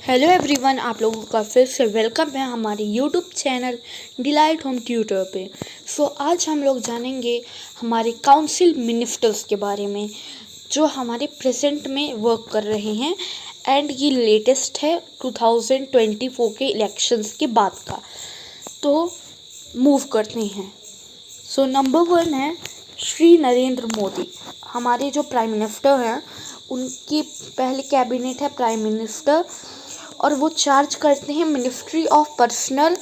Hello everyone, आप लोगों का फिर से वेलकम है हमारे YouTube channel delight home tutor पे। आज हम लोग जानेंगे हमारे काउंसिल मिनिस्टर्स के बारे में जो हमारे प्रेजेंट में वर्क कर रहे हैं एंड ये लेटेस्ट है 2024 के इलेक्शंस के बाद का। तो मूव करते हैं। नंबर 1 है श्री नरेंद्र मोदी। हमारे जो प्राइम मिनिस्टर हैं उनकी पहले कैबिनेट है प्राइम मिनिस्टर और वो चार्ज करते हैं ministry of personnel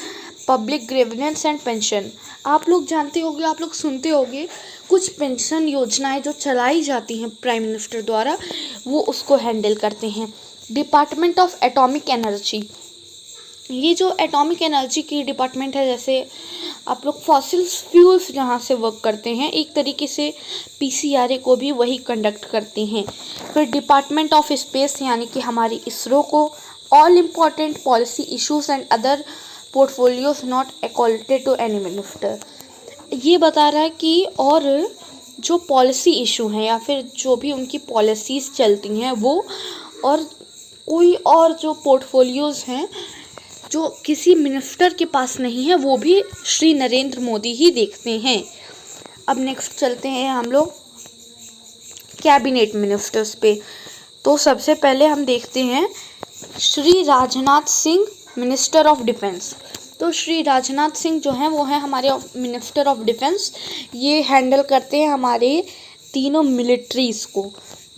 public grievance and pension. आप लोग जानते होंगे, आप लोग सुनते होंगे कुछ पेंशन योजनाएं जो चलाई जाती हैं प्राइम मिनिस्टर द्वारा, वो उसको हैंडल करते हैं। डिपार्टमेंट ऑफ एटॉमिक एनर्जी, ये जो एटॉमिक एनर्जी की डिपार्टमेंट है, जैसे आप लोग फॉसिल फ्यूल्स जहाँ से वर्क करते हैं, एक तरीके से पीसीआरए को भी वही कंडक्ट करते हैं। फिर डिपार्टमेंट ऑफ स्पेस, यानी कि हमारी इसरो को all important policy issues and other portfolios not accorded to any minister. ये बता रहा है कि और जो पॉलिसी इशू हैं या फिर जो भी उनकी पॉलिसीज़ चलती हैं वो, और कोई और जो पोर्टफोलियोज़ हैं जो किसी मिनिस्टर के पास नहीं है, वो भी श्री नरेंद्र मोदी ही देखते हैं। अब नेक्स्ट चलते हैं हम लोग कैबिनेट मिनिस्टर्स पे। तो सबसे पहले हम देखते हैं Shri Rajnath Singh, minister of defence. तो श्री राजनाथ सिंह जो हैं वो हैं हमारे मिनिस्टर ऑफ डिफेंस। ये हैंडल करते हैं हमारे तीनों मिलिट्रीज़ को,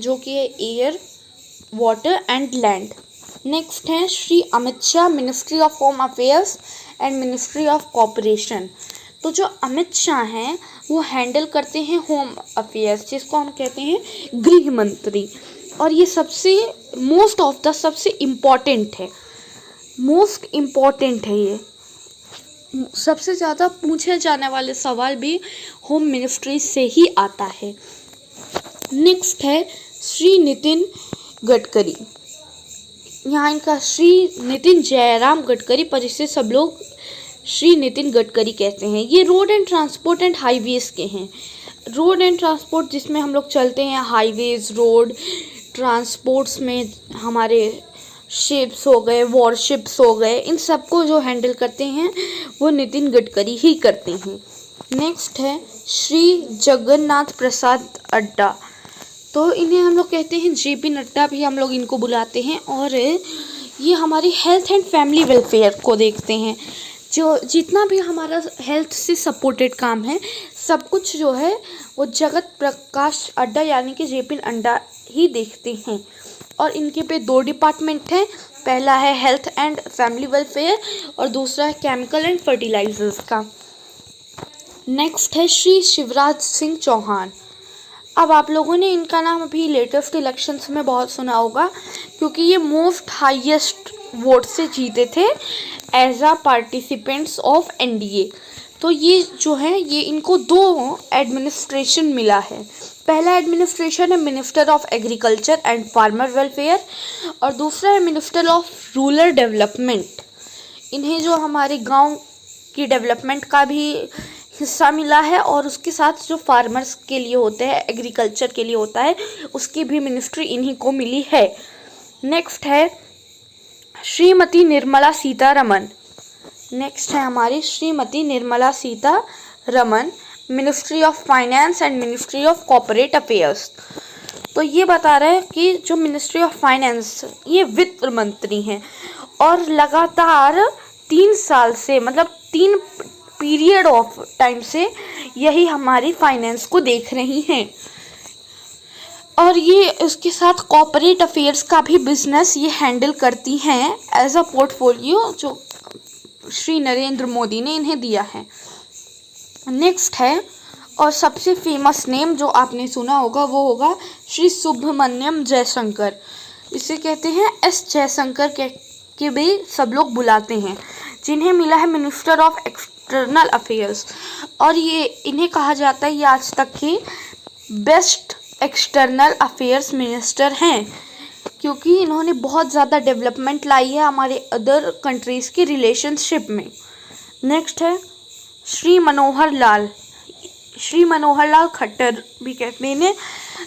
जो कि है air, water and land. Next हैं Shri Amit Shah, ministry of home affairs and ministry of cooperation. तो जो अमित शाह हैं वो हैंडल करते हैं होम अफेयर्स, जिसको हम कहते हैं गृह मंत्री, और ये सबसे सबसे इम्पॉर्टेंट है, मोस्ट इम्पॉर्टेंट है। ये सबसे ज़्यादा पूछे जाने वाले सवाल भी होम मिनिस्ट्री से ही आता है। नेक्स्ट है श्री नितिन गडकरी। यहाँ इनका श्री नितिन जयराम गडकरी, पर इसे सब लोग श्री नितिन गडकरी कहते हैं। ये road and transport and highways के हैं। रोड एंड ट्रांसपोर्ट जिसमें हम लोग चलते हैं, हाईवेज, रोड ट्रांसपोर्ट्स में हमारे शिप्स हो गए, वॉरशिप्स हो गए, इन सबको जो हैंडल करते हैं वो नितिन गडकरी ही करते हैं। नेक्स्ट है श्री जगन्नाथ प्रसाद अड्डा। तो इन्हें हम लोग कहते हैं जेपी नड्डा भी हम लोग इनको बुलाते हैं, और ये हमारी हेल्थ एंड फैमिली वेलफेयर को देखते हैं। जो जितना भी हमारा हेल्थ से सपोर्टेड काम है, सब कुछ जो है वो जगत प्रकाश अड्डा यानी कि जेपी नड्डा ही देखते हैं। और इनके पे 2 डिपार्टमेंट हैं, पहला है हेल्थ एंड फैमिली वेलफेयर और दूसरा है केमिकल एंड फर्टिलाइजर्स का। नेक्स्ट है श्री शिवराज सिंह चौहान। अब आप लोगों ने इनका नाम अभी लेटेस्ट इलेक्शंस में बहुत सुना होगा, क्योंकि ये मोस्ट हाईएस्ट वोट से जीते थे as a participants of NDA. तो ये जो है, ये इनको 2 एडमिनिस्ट्रेशन मिला है। पहला एडमिनिस्ट्रेशन है minister of agriculture and farmer welfare, और दूसरा है मिनिस्टर ऑफ रूरल डेवलपमेंट। इन्हें जो हमारे गांव की डेवलपमेंट का भी हिस्सा मिला है, और उसके साथ जो फार्मर्स के लिए होते हैं, एग्रीकल्चर के लिए होता है, उसकी भी मिनिस्ट्री इन्हीं को मिली है। नेक्स्ट है श्रीमती निर्मला सीतारमन। नेक्स्ट है हमारी Shrimati Nirmala Sitharaman, ministry of finance and ministry of corporate affairs. तो ये बता रहे हैं कि जो मिनिस्ट्री ऑफ फाइनेंस, ये वित्त मंत्री हैं, और लगातार 3 साल से, मतलब 3 पीरियड ऑफ टाइम से यही हमारी फाइनेंस को देख रही हैं। और ये इसके साथ कॉर्पोरेट अफेयर्स का भी बिजनेस ये हैंडल करती हैं एज अ पोर्टफोलियो, जो श्री नरेंद्र मोदी ने इन्हें दिया है। नेक्स्ट है, और सबसे फेमस नेम जो आपने सुना होगा वो होगा श्री सुब्रमण्यम जयशंकर। इसे कहते हैं एस जयशंकर के भी सब लोग बुलाते हैं, जिन्हें मिला है मिनिस्टर ऑफ एक्सटर्नल अफेयर्स। और ये इन्हें कहा जाता है, ये आज तक के बेस्ट एक्सटर्नल अफेयर्स मिनिस्टर हैं, क्योंकि इन्होंने बहुत ज़्यादा डेवलपमेंट लाई है हमारे अदर कंट्रीज़ की रिलेशनशिप में। नेक्स्ट है श्री मनोहर लाल खट्टर भी कहते हैं,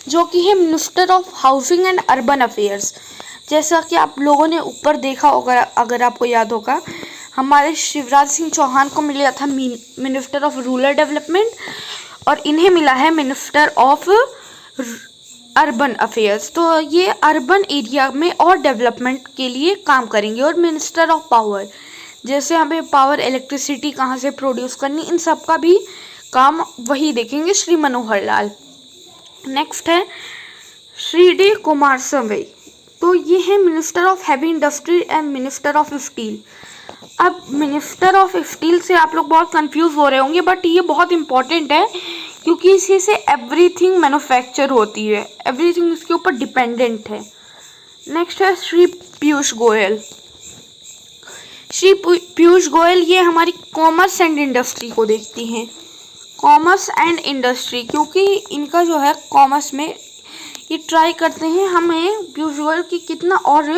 जो कि है minister of housing and urban affairs. जैसा कि आप लोगों ने ऊपर देखा होगा, अगर आपको याद होगा, हमारे शिवराज सिंह चौहान को मिला था मिनिस्टर ऑफ रूरल डेवलपमेंट और इन्हें मिला है मिनिस्टर ऑफ अर्बन अफेयर्स। तो ये अर्बन एरिया में और डेवलपमेंट के लिए काम करेंगे। और मिनिस्टर ऑफ पावर, जैसे हमें पावर इलेक्ट्रिसिटी कहाँ से प्रोड्यूस करनी, इन सब का भी काम वही देखेंगे, श्री मनोहर लाल। नेक्स्ट है श्री डी कुमारस्वामी, तो ये है minister of heavy industry and minister of steel. अब मिनिस्टर ऑफ स्टील से आप लोग बहुत कंफ्यूज हो रहे होंगे, बट ये बहुत इंपॉर्टेंट है क्योंकि इसी से एवरीथिंग मैन्युफैक्चर होती है, एवरीथिंग इसके ऊपर डिपेंडेंट है। नेक्स्ट है श्री पीयूष गोयल। श्री पीयूष गोयल ये हमारी कॉमर्स एंड इंडस्ट्री को देखती हैं, कॉमर्स एंड इंडस्ट्री, क्योंकि इनका जो है कॉमर्स में ये ट्राई करते हैं हमें पीयूष गोयल की कितना और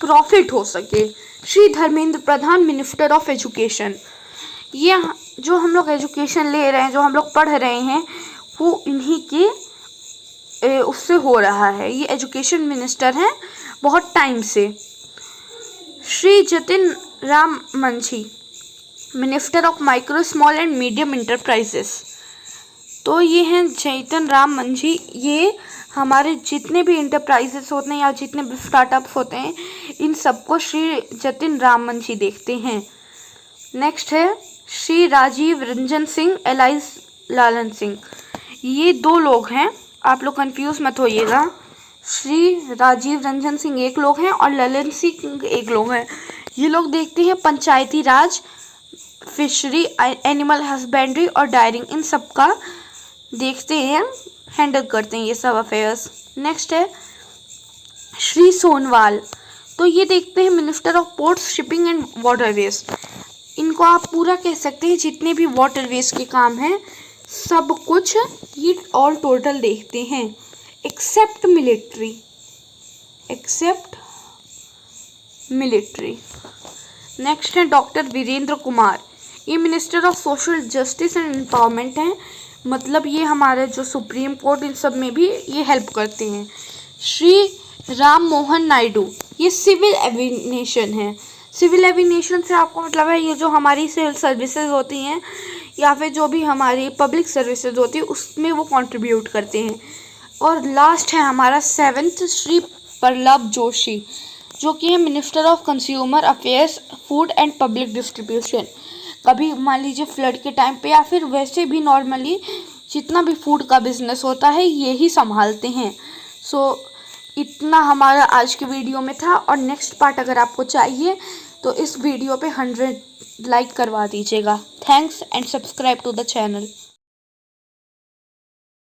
प्रॉफिट हो सके। Shri Dharmendra Pradhan minister of education, ये जो हम लोग एजुकेशन ले रहे हैं, जो हम लोग पढ़ रहे हैं, वो इन्हीं के उससे हो रहा है। ये एजुकेशन मिनिस्टर हैं बहुत टाइम से। Shri Jitan Ram Manjhi minister of micro small and medium enterprises, तो ये हैं जतिन राम मंझी। ये हमारे जितने भी इंटरप्राइजेस होते हैं या जितने भी स्टार्टअप्स होते हैं, इन सबको श्री जतिन राम मंझी देखते हैं। नेक्स्ट है श्री राजीव रंजन सिंह एलाइज लालन सिंह, ये दो लोग हैं, आप लोग कंफ्यूज मत होइएगा। श्री राजीव रंजन सिंह एक लोग हैं और ललन सिंह एक लोग हैं। ये लोग देखते हैं पंचायती राज, फिशरी, एनिमल हस्बेंड्री और डायरिंग, इन सब का देखते हैं, हैंडल करते हैं ये सब अफेयर्स। नेक्स्ट है श्री सोनवाल, तो ये देखते हैं minister of ports, shipping and waterways. इनको आप पूरा कह सकते हैं जितने भी वाटरवेज के काम हैं सब कुछ ये ऑल टोटल देखते हैं, एक्सेप्ट मिलिट्री। नेक्स्ट है डॉक्टर वीरेंद्र कुमार, ये minister of social justice and empowerment हैं, मतलब ये हमारे जो सुप्रीम कोर्ट इन सब में भी ये हेल्प करते हैं। श्री राम मोहन नायडू, ये सिविल एविएशन है। सिविल एविएशन से आपको मतलब है ये जो हमारी सिविल सर्विसेज होती हैं या फिर जो भी हमारी पब्लिक सर्विसेज होती है उसमें वो कंट्रीब्यूट करते हैं। और लास्ट है हमारा 7th श्री प्रहलाद जोशी, जो कि है minister of consumer affairs, food and public distribution. कभी मान लीजिए फ्लड के टाइम पे या फिर वैसे भी नॉर्मली जितना भी फूड का बिजनेस होता है ये ही संभालते हैं। सो इतना हमारा आज के वीडियो में था, और नेक्स्ट पार्ट अगर आपको चाहिए तो इस वीडियो पे 100 लाइक करवा दीजिएगा। Thanks and subscribe to the channel.